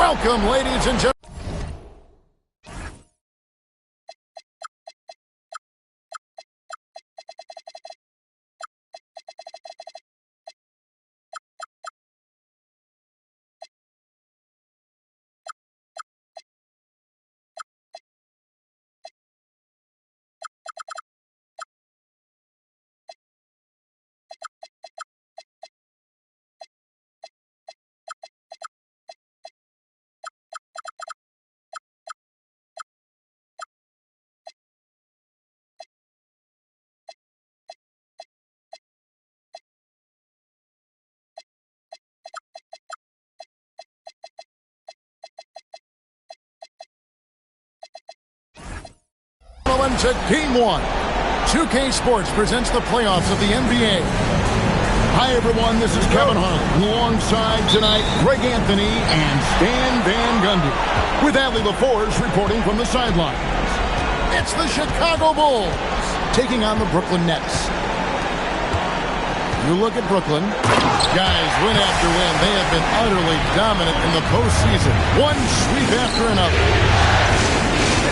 Welcome, ladies and gentlemen. To Game 1. 2K Sports presents the playoffs of the NBA. Hi, everyone. This is Kevin Hunt. Alongside tonight, Greg Anthony and Stan Van Gundy. With Adley LaForge reporting from the sidelines. It's the Chicago Bulls taking on the Brooklyn Nets. You look at Brooklyn. Guys, win after win, they have been utterly dominant in the postseason. One sweep after another.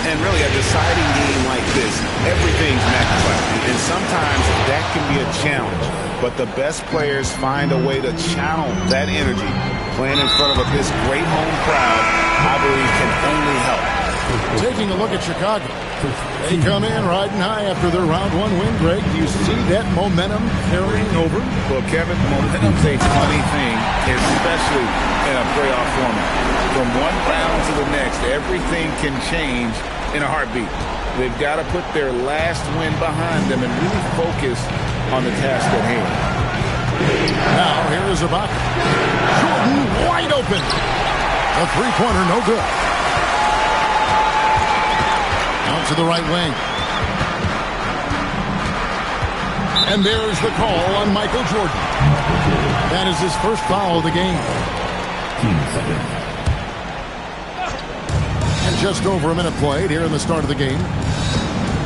And really, a deciding game like this, everything's match-like. And sometimes that can be a challenge. But the best players find a way to channel that energy. Playing in front of this great home crowd, I believe, can only help. Taking a look at Chicago. They come in riding high after their round one win, Greg. Do you see that momentum carrying over? Well, Kevin, momentum's a funny thing, especially in a playoff format. From one round to the next, everything can change in a heartbeat. They've got to put their last win behind them and really focus on the task at hand. Now, here is Ibaka. Jordan wide open. A three-pointer, no good. Out to the right wing. And there's the call on Michael Jordan. That is his first foul of the game. And just over a minute played here in the start of the game.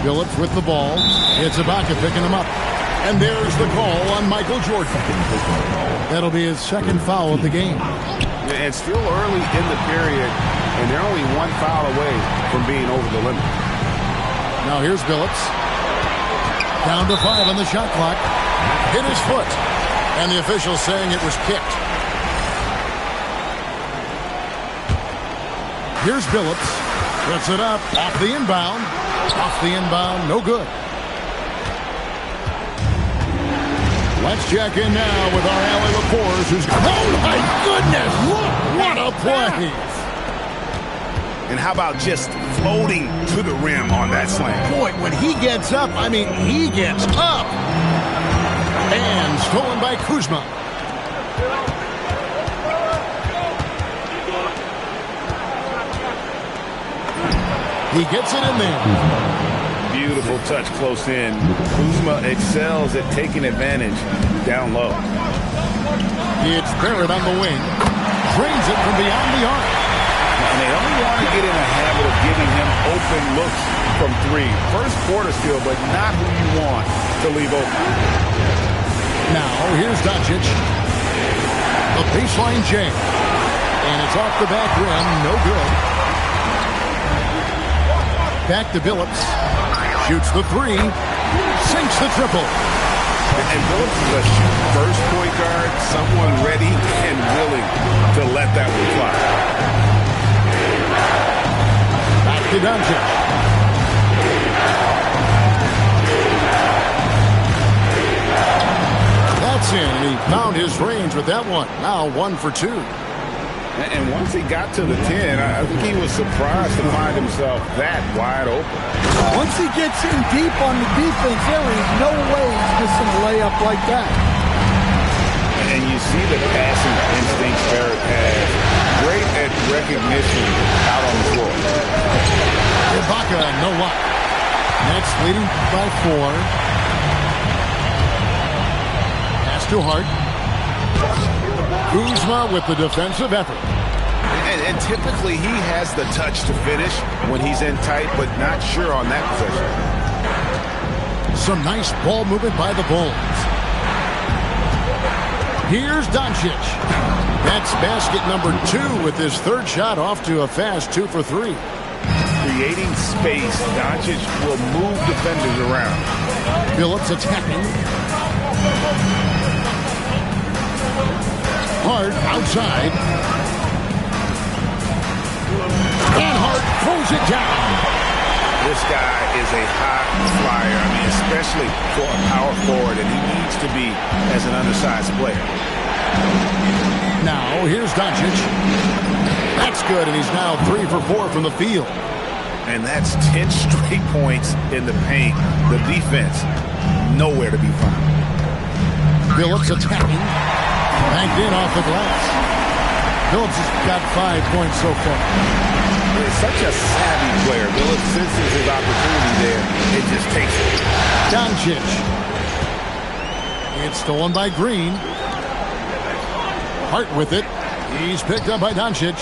Phillips with the ball. It's Ibaka picking him up. And there's the call on Michael Jordan. That'll be his second foul of the game. Yeah, it's still early in the period, and they're only one foul away from being over the limit. Now here's Phillips. Down to 5 on the shot clock. Hit his foot. And the official saying it was kicked. Here's Phillips. Puts it up. Off the inbound. Off the inbound. No good. Let's check in now with our Adley LaForge, who's... Oh, my goodness! What a play! And how about just floating to the rim on that slam? Boy, when he gets up, I mean, he gets up. And stolen by Kuzma. He gets it in there. Beautiful touch close in. Kuzma excels at taking advantage down low. It's Barrett on the wing. Drains it from beyond the arc. And they only want to get in a habit of giving him open looks from three. First quarter skill, but not who you want to leave open. Now, here's Doncic. A baseline J. And it's off the back rim. No good. Back to Phillips. Shoots the three. Sinks the triple. And Phillips is a first point guard, someone ready and willing to let that one fly. Back to Doncic. That's in. He found his range with that one. Now 1 for 2. And once he got to the 10, I think he was surprised to find himself that wide open. Once he gets in deep on the defense, there is no way he's missing a layup like that. And you see the passing instincts Barrett has. Great at recognition out on the floor. Ibaka, no luck. Nets leading by 4. Pass to Hart. Kuzma with the defensive effort. And typically he has the touch to finish when he's in tight, but not sure on that possession. Some nice ball movement by the Bulls. Here's Doncic. That's basket number 2 with his third shot off to a fast 2 for 3. Creating space, Doncic will move defenders around. Phillips attacking. Hart outside. And Hart throws it down. This guy is a high flyer. I mean, especially for a power forward, and he needs to be as an undersized player. Now, here's Doncic. That's good, and he's now 3 for 4 from the field. And that's 10 straight points in the paint. The defense, nowhere to be found. Phillips attacking. Banked in off the glass. Phillips has got 5 points so far. He's such a savvy player. Phillips senses his opportunity there. It just takes it. Doncic. It's stolen by Green. Hart with it. He's picked up by Doncic.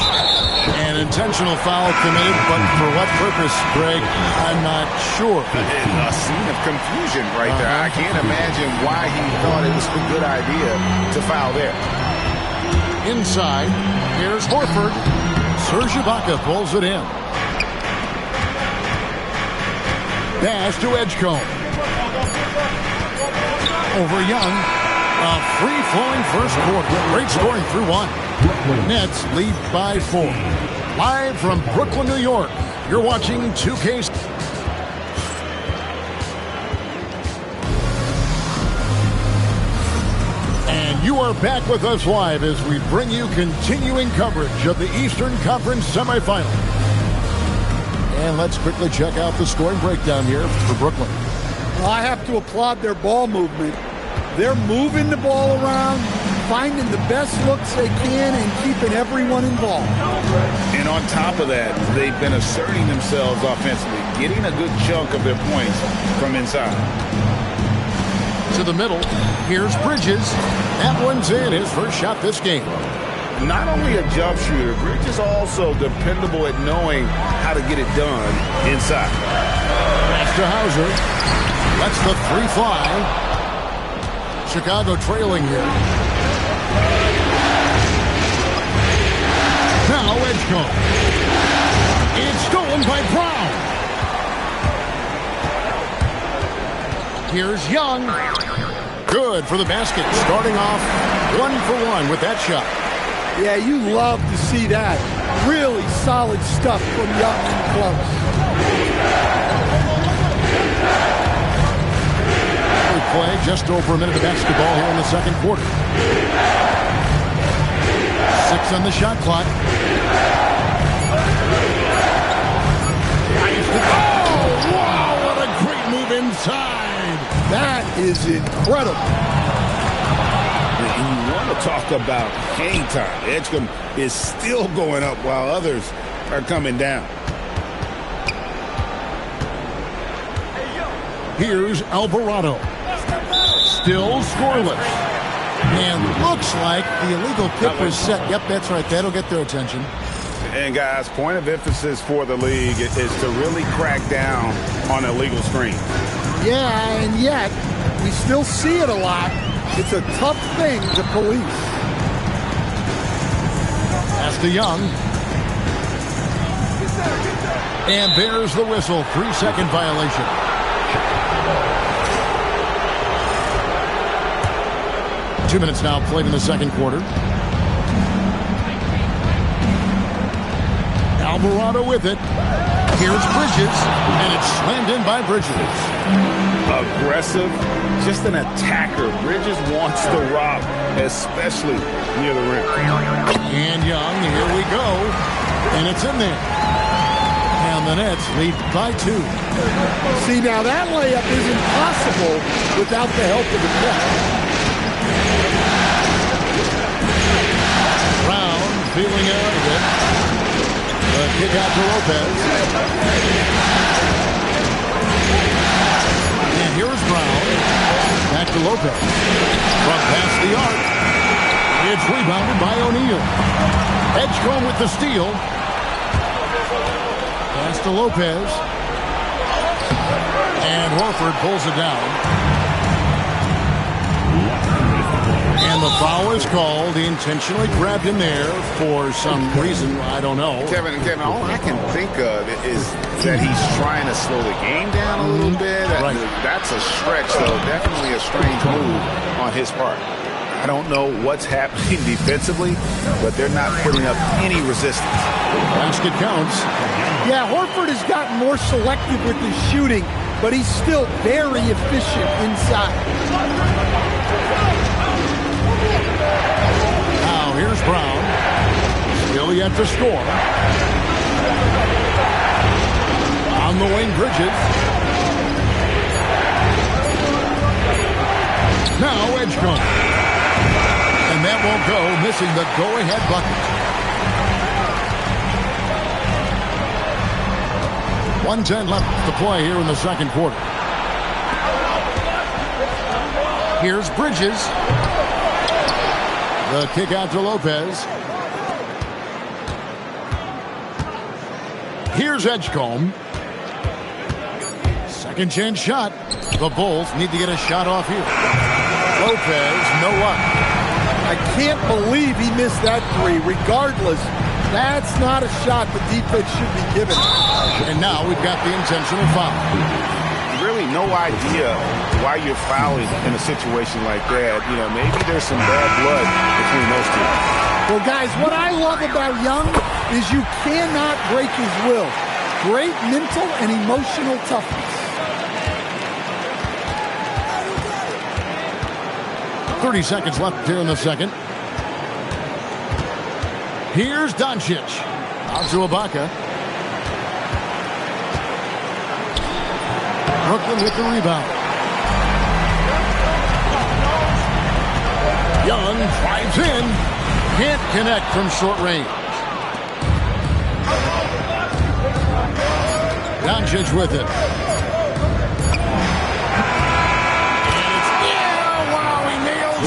An intentional foul committed, but for what purpose, Greg? I'm not sure. A scene of confusion right there. I can't imagine why he thought it was a good idea to foul there. Inside, here's Horford. Serge Ibaka pulls it in. Pass to Edgecombe. Over Young. A free-flowing first quarter. Great scoring through 1. Nets lead by 4. Live from Brooklyn, New York. You're watching 2K. And you are back with us live as we bring you continuing coverage of the Eastern Conference semifinal. And let's quickly check out the scoring breakdown here for Brooklyn. Well, I have to applaud their ball movement. They're moving the ball around, finding the best looks they can, and keeping everyone involved. And on top of that, they've been asserting themselves offensively, getting a good chunk of their points from inside. To the middle, here's Bridges. That one's in, his first shot this game. Not only a jump shooter, Bridges also dependable at knowing how to get it done inside. Pass to Hauser. Lets the 3 fly. Chicago trailing here. Now Edgecombe. It's stolen by Brown. Here's Young. Good for the basket. Starting off 1 for 1 with that shot. Yeah, you love to see that. Really solid stuff from Young and close. Play just over a minute of basketball here in the second quarter. 6 on the shot clock. Oh, wow, what a great move inside. That is incredible. And you want to talk about hang time. Edgecombe is still going up while others are coming down. Here's Alvarado. Still scoreless. And looks like the illegal kick was set. Yep, that's right. That'll get their attention. And, guys, point of emphasis for the league is to really crack down on illegal screens. Yeah, and yet we still see it a lot. It's a tough thing to police. Pass to Young. And there's the whistle. 3-second violation. Two minutes now played in the second quarter. Alvarado with it. Here's Bridges, and it's slammed in by Bridges. Aggressive, just an attacker. Bridges wants the rock, especially near the rim. And Young, here we go. And it's in there. And the Nets lead by 2. See, now that layup isn't possible without the help of the catch. Brown feeling out of it. The kick out to Lopez. And here's Brown. Back to Lopez. From past the arc. It's rebounded by O'Neal. Edgecombe with the steal. Pass to Lopez. And Horford pulls it down. And the foul is called. He intentionally grabbed him there for some reason. I don't know. Kevin, all I can think of is that he's trying to slow the game down a little bit. Right. That's a stretch, though. Definitely a strange move on his part. I don't know what's happening defensively, but they're not putting up any resistance. Basket counts. Yeah, Horford has gotten more selective with his shooting, but he's still very efficient inside. Now here's Brown. Still yet to score. On the wing, Bridges. Now Edgecombe. And that won't go, missing the go-ahead bucket. 1:10 left to play here in the second quarter. Here's Bridges. The kick out to Lopez. Here's Edgecombe. Second chance shot. The Bulls need to get a shot off here. Lopez, no luck. I can't believe he missed that three. Regardless, that's not a shot the defense should be given. And now we've got the intentional foul. Really no idea why you're fouling in a situation like that. You know, maybe there's some bad blood between those two. Well, guys, what I love about Young is you cannot break his will. Great mental and emotional toughness. 30 seconds left here in the second. Here's Doncic. Out to Ibaka. Brooklyn with the rebound. Young drives in. Can't connect from short range. Doncic with it.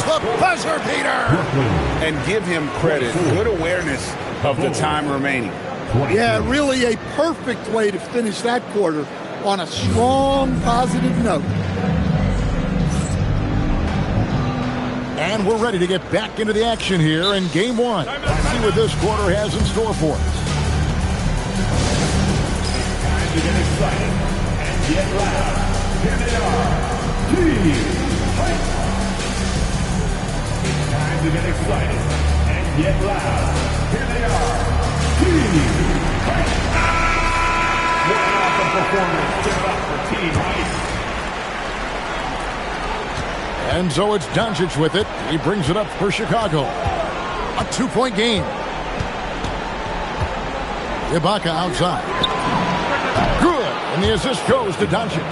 The buzzer beater. And give him credit. Good awareness of the time remaining. Yeah, really a perfect way to finish that quarter on a strong, positive note. And we're ready to get back into the action here in game one. Let's see what this quarter has in store for us. Time to get excited and get loud. Here they are. Team Fight. To get excited and get loud. Here they are. Team Fight. What an awesome performance. Give it up for Team Fight. And so it's Doncic with it. He brings it up for Chicago. A 2-point game. Ibaka outside. Good. And the assist goes to Doncic.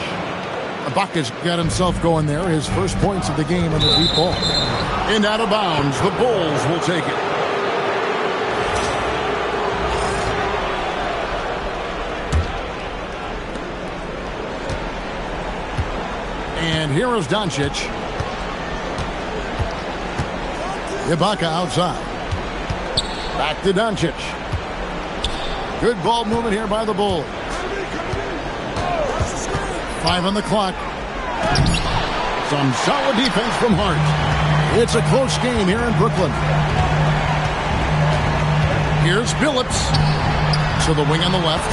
Ibaka's got himself going there. His first points of the game on the deep ball. And out of bounds, the Bulls will take it. And here is Doncic. Ibaka outside. Back to Doncic. Good ball movement here by the Bulls. 5 on the clock. Some solid defense from Hart. It's a close game here in Brooklyn. Here's Billups. To the wing on the left.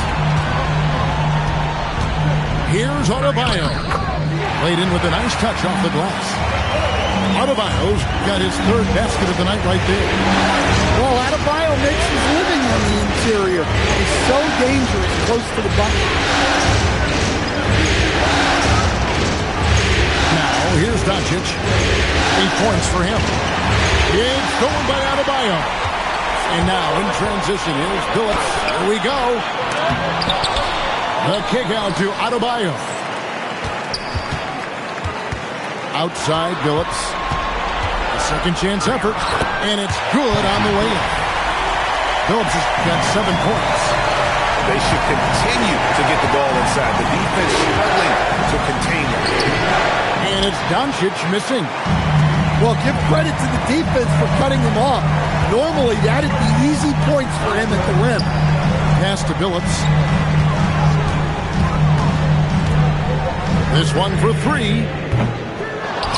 Here's Adebayo. Played in with a nice touch off the glass. Adebayo's got his third basket of the night right there. Well, Adebayo makes his living on the interior. He's so dangerous close to the bucket. Now, here's Doncic. 8 points for him. It's going by Adebayo. And now, in transition, here's Billups. Here we go. The kick out to Adebayo. Outside Billups. A second chance effort. And it's good on the way in. Billups has got 7 points. They should continue to get the ball inside. The defense struggling to contain it. And it's Doncic missing. Well, give credit to the defense for cutting him off. Normally, that'd be easy points for him at the rim. Pass to Billups. This one for 3.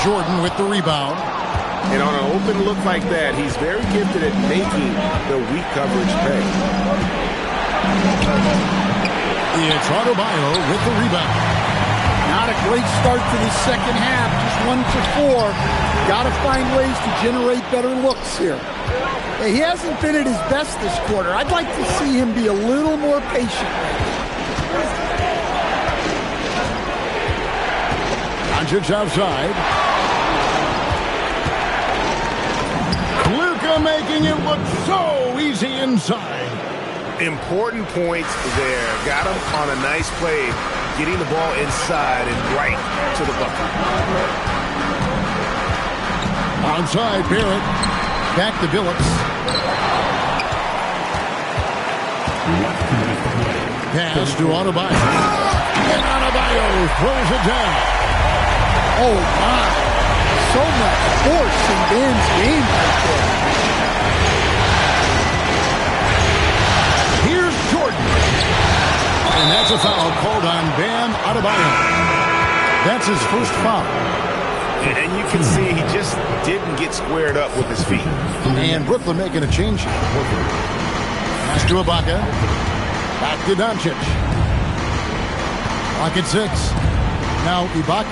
Jordan with the rebound. And on an open look like that, he's very gifted at making the weak coverage pay. It's Adebayo with the rebound. Not a great start to the second half, just 1 for 4. Got to find ways to generate better looks here. He hasn't been at his best this quarter. I'd like to see him be a little more patient. Doncic outside. Luka making it look so easy inside. Important points there. Got him on a nice play, getting the ball inside and right to the bucket. Onside, Barrett. Back to Billups. Pass to Adebayo. And Adebayo throws it down. Oh, my. So much force in Bam's game right there. Here's Jordan. And that's a foul called on Bam Adebayo. That's his first foul. And you can see he just didn't get squared up with his feet. And Brooklyn making a change. Pass to Ibaka. Back to Doncic. Clock at 6. Now Ibaka.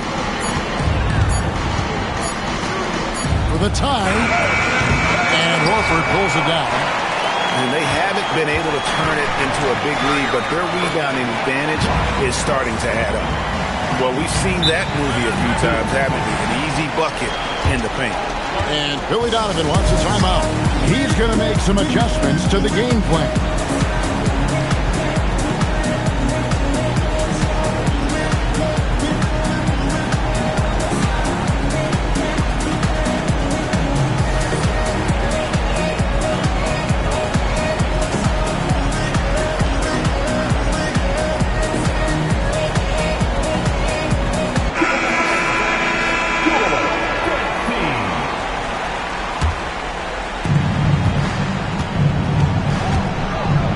For the tie. And Horford pulls it down. And they haven't been able to turn it into a big lead, but their rebounding advantage is starting to add up. Well, we've seen that movie a few times, haven't we? An easy bucket in the paint. And Billy Donovan wants a timeout. He's going to make some adjustments to the game plan.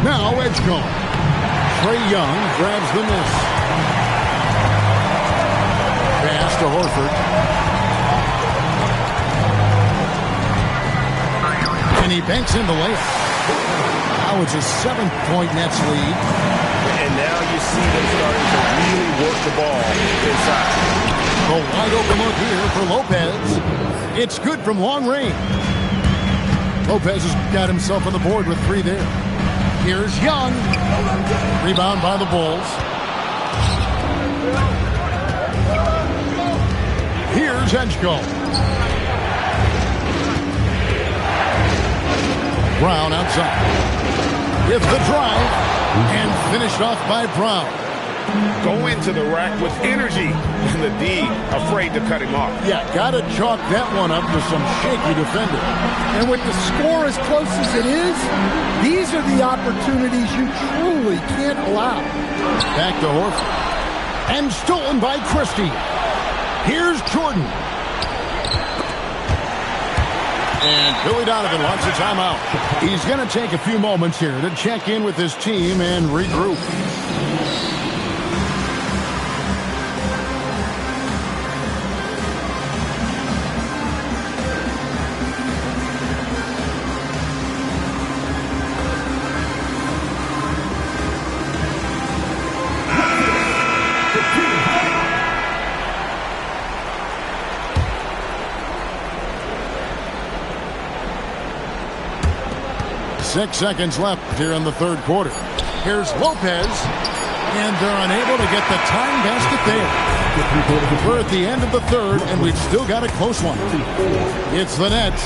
Now Edgecombe. Trae Young grabs the miss. Pass to Horford. And he banks in the layup. Now it's a 7-point Nets lead. And now you see them starting to really work the ball inside. A wide open look here for Lopez. It's good from long range. Lopez has got himself on the board with 3 there. Here's Young. Rebound by the Bulls. Here's Edgecombe. Brown outside. With the drive. And finished off by Brown. Go into the rack with energy. And the D afraid to cut him off. Yeah, got to chalk that one up to some shaky defender. And with the score as close as it is, these are the opportunities you truly can't allow. Back to Horford. And stolen by Christie. Here's Jordan. And Billy Donovan wants a timeout. He's going to take a few moments here to check in with his team and regroup. Six seconds left here in the third quarter. Here's Lopez, and they're unable to get the tying basket there. We're at the end of the third, and we've still got a close one. It's the Nets,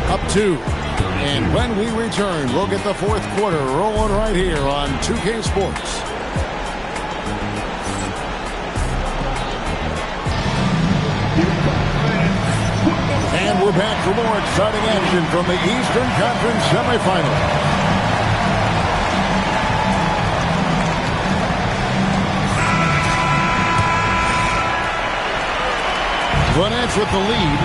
up 2. And when we return, we'll get the fourth quarter rolling right here on 2K Sports. And we're back for more exciting action from the Eastern Conference semifinal. The Nets with the lead.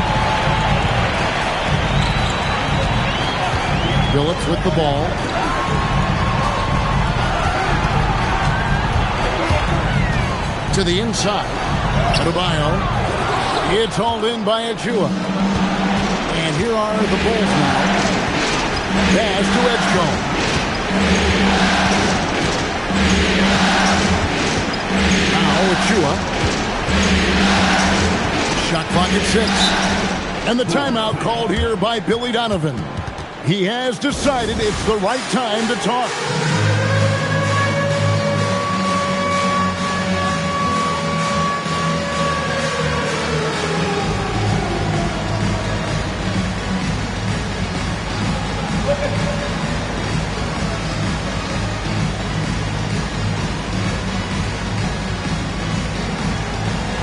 Billups with the ball. To the inside. Adebayo. It's hauled in by Achua. And here are the Bulls now. Pass to Edgecombe. Now Achua. Shot clock at 6. And the timeout called here by Billy Donovan. He has decided it's the right time to talk.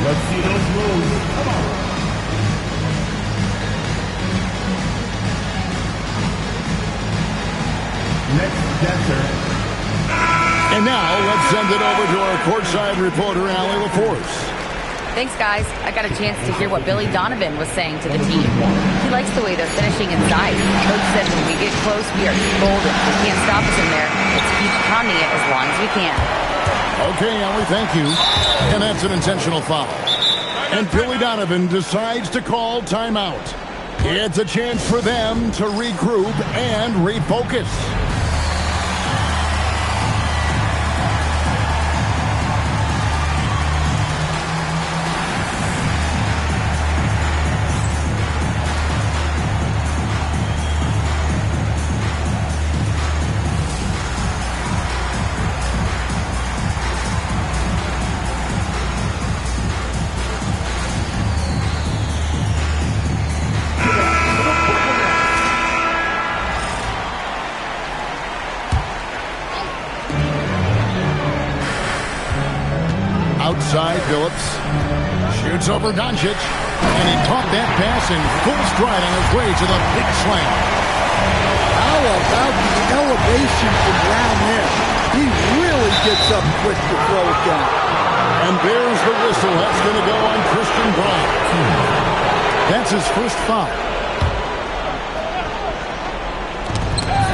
Let's see those moves. Come on. Next dancer. And now let's send it over to our courtside reporter, Allie LaForce. Thanks, guys. I got a chance to hear what Billy Donovan was saying to the team. He likes the way they're finishing inside. Coach said when we get close, we are golden. We can't stop us in there. Let's keep pounding it as long as we can. Okay, Allie, thank you. And that's an intentional foul. And Billy Donovan decides to call timeout. It's a chance for them to regroup and refocus. Outside, Phillips shoots over Doncic, and he caught that pass in full stride on his way to the big slam. How about the elevation from down there? He really gets up quick to throw it down. And there's the whistle. That's going to go on Christian Bryant. That's his first foul.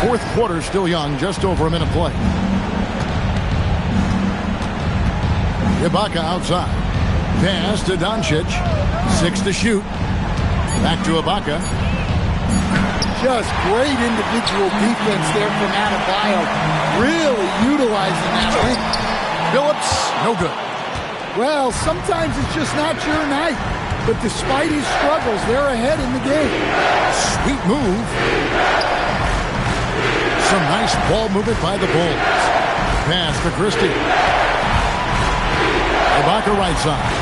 Fourth quarter still young, just over a minute play. Ibaka outside. Pass to Doncic. 6 to shoot. Back to Ibaka. Just great individual defense there from Adebayo. Really utilizing that length. Phillips, no good. Well, sometimes it's just not your night. But despite his struggles, they're ahead in the game. Sweet move. Some nice ball movement by the Bulls. Pass to Christie. Ibaka right side.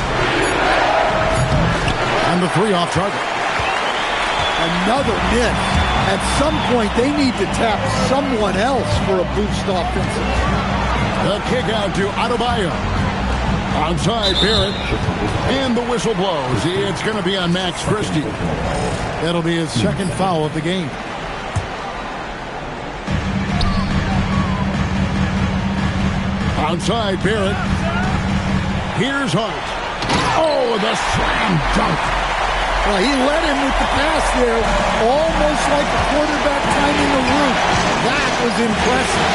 And the 3 off target. Another miss. At some point, they need to tap someone else for a boost offensive. The kick out to Adebayo. Onside Barrett. And the whistle blows. It's going to be on Max Christie. That'll be his second foul of the game. Outside Barrett. Here's Hart. Oh, the slam dunk. Well, he led him with the pass there, almost like a quarterback timing a route. That was impressive.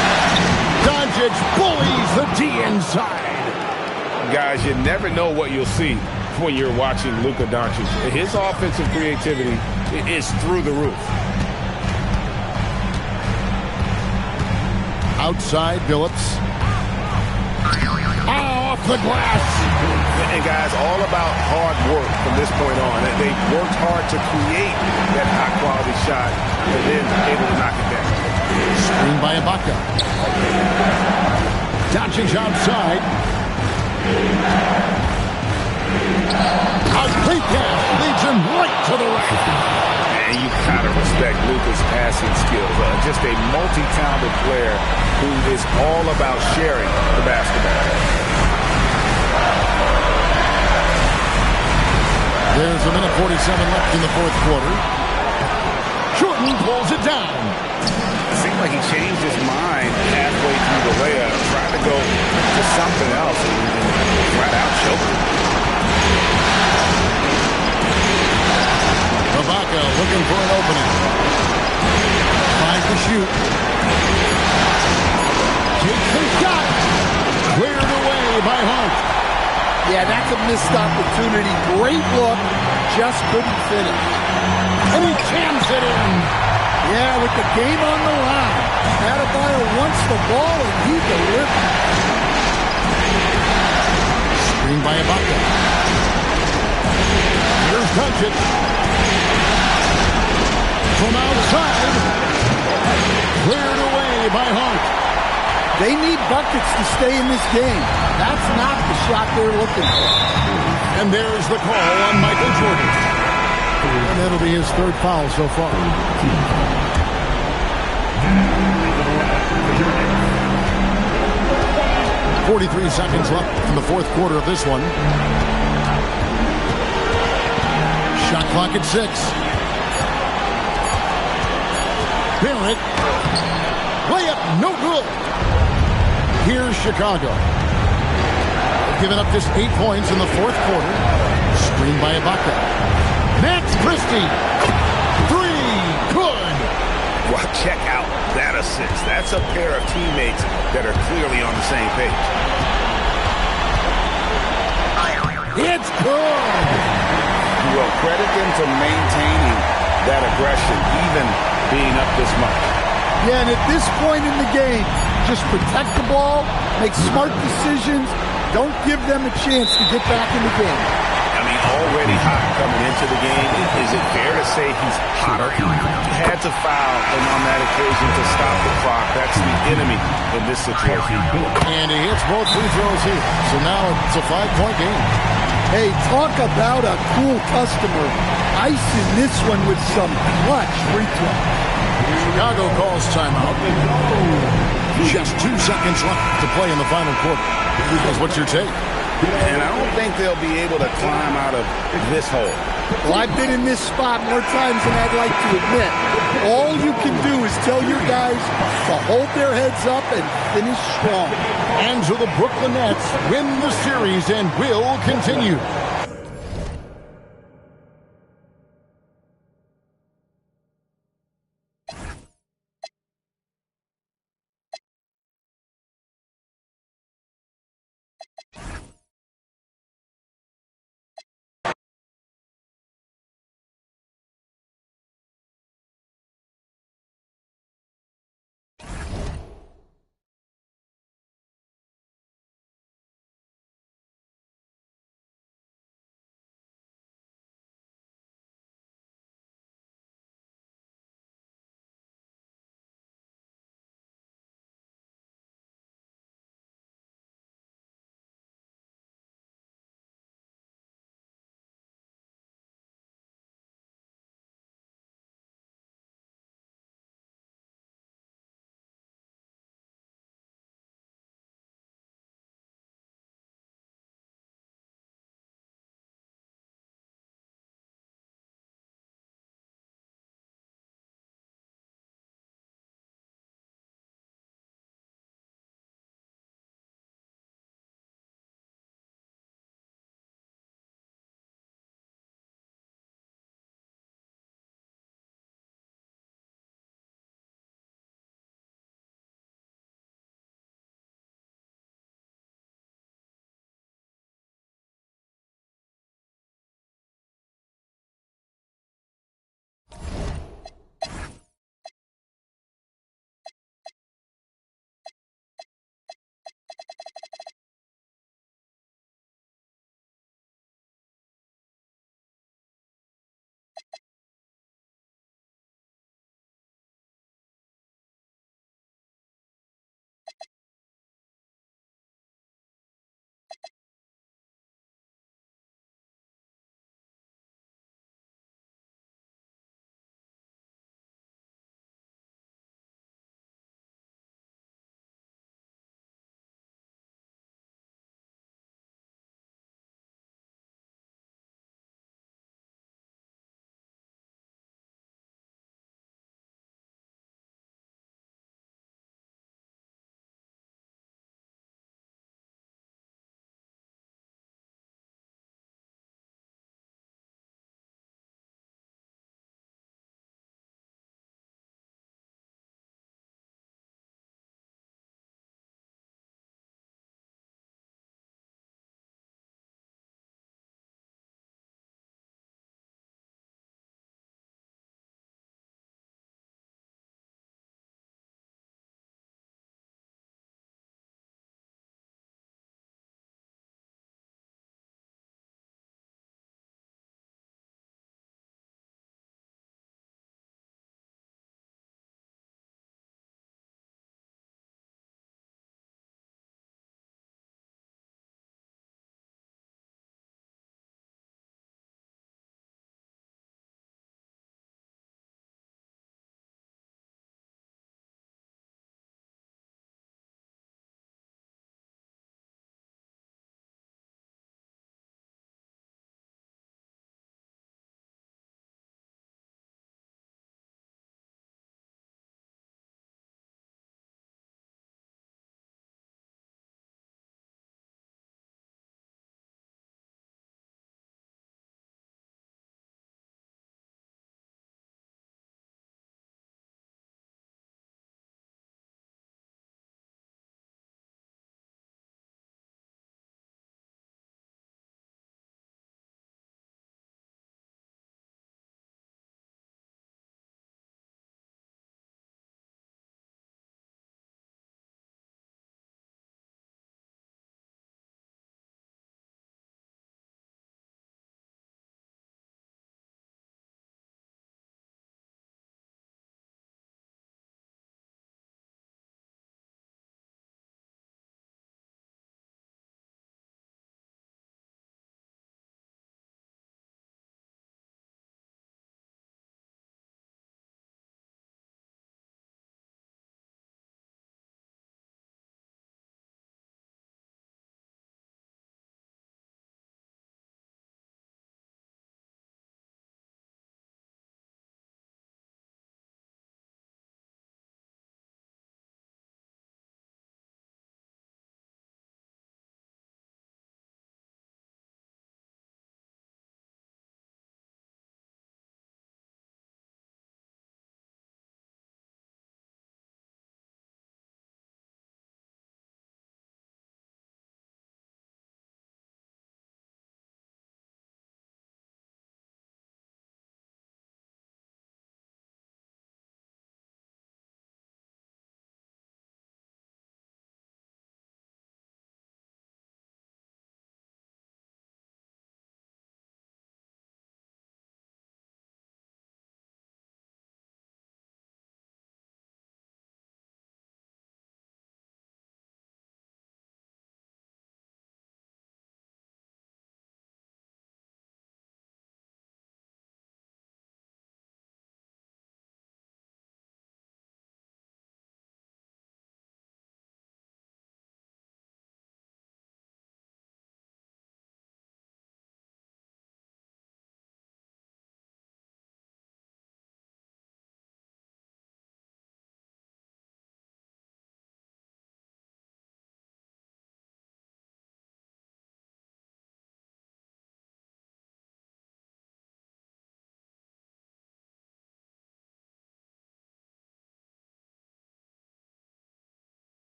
Doncic bullies the D inside. Guys, you never know what you'll see when you're watching Luka Doncic. His offensive creativity is through the roof. Outside Phillips. Off the glass. And guys, all about hard work from this point on. They worked hard to create that high-quality shot and then able to knock it down. Screen by Ibaka. Doncic outside. A quick pass leads him right to the rack. And you gotta respect Luka's passing skills. Just a multi-talented player who is all about sharing the basketball. There's a minute 47 left in the fourth quarter. Jordan pulls it down. It seemed like he changed his mind halfway through the layup, trying to go to something else and flat out choke him. Ibaka looking for an opening. 5 to shoot. Takes the shot. Cleared away by Hart. Yeah, that's a missed opportunity. Great look, just couldn't finish. And he jams it in. Yeah, with the game on the line. Adebayo wants the ball, and he delivers. Screen by Ibaka. Here's Doncic. From outside. Cleared away by Hart. They need buckets to stay in this game. That's not the shot they're looking for. And there's the call on Michael Jordan. And that'll be his third foul so far. 43 seconds left in the fourth quarter of this one. Shot clock at 6. Barrett. Layup, no good. Here's Chicago. They've given up just 8 points in the fourth quarter. Screen by Ibaka. Max Christie. 3. Good. Well, check out that assist. That's a pair of teammates that are clearly on the same page. It's good. Well, credit them for maintaining that aggression, even being up this much. Yeah, and at this point in the game, just protect the ball, make smart decisions, don't give them a chance to get back in the game. I mean, already hot coming into the game. Is it fair to say he's hotter? He had to foul, and on that occasion to stop the clock. That's the enemy in this situation. And he hits both free throws here. So now it's a 5-point game. Hey, talk about a cool customer. Icing this one with some clutch free throw. Chicago calls timeout. Just 2 seconds left to play in the final quarter. What's your take? And I don't think they'll be able to climb out of this hole. Well, I've been in this spot more times than I'd like to admit. All you can do is tell your guys to hold their heads up and finish strong. And so the Brooklyn Nets win the series and will continue